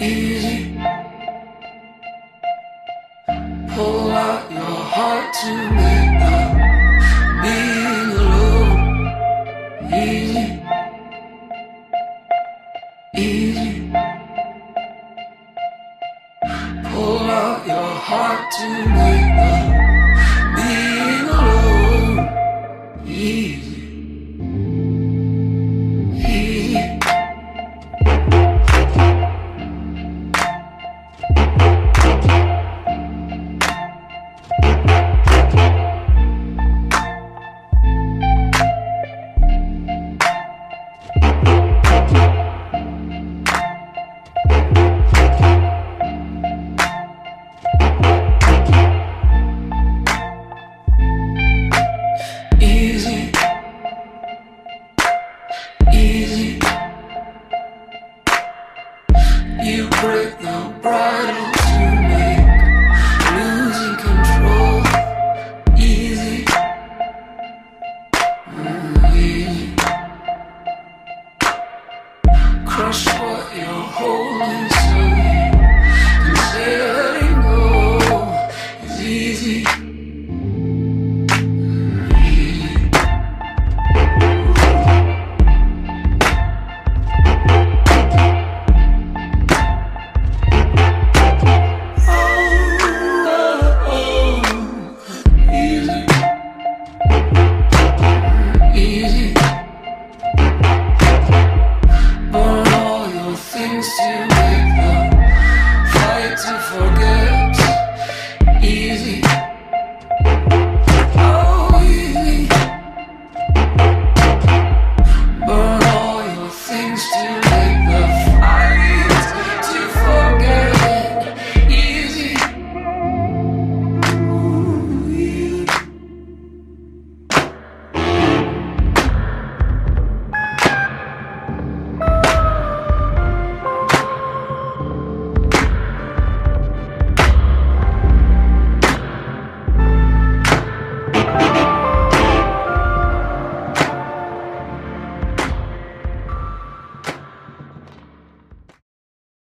Easy, pull out your heart to make the being alone. Easy, easy, pull out your heart to make the being alone. Easy, easy. Easy, easy. You break the bridle to make losing control. Easy, easy. Crush what you're holding so you can say letting go is easy. Easy, burn all your things to make the fight to forget. Easy.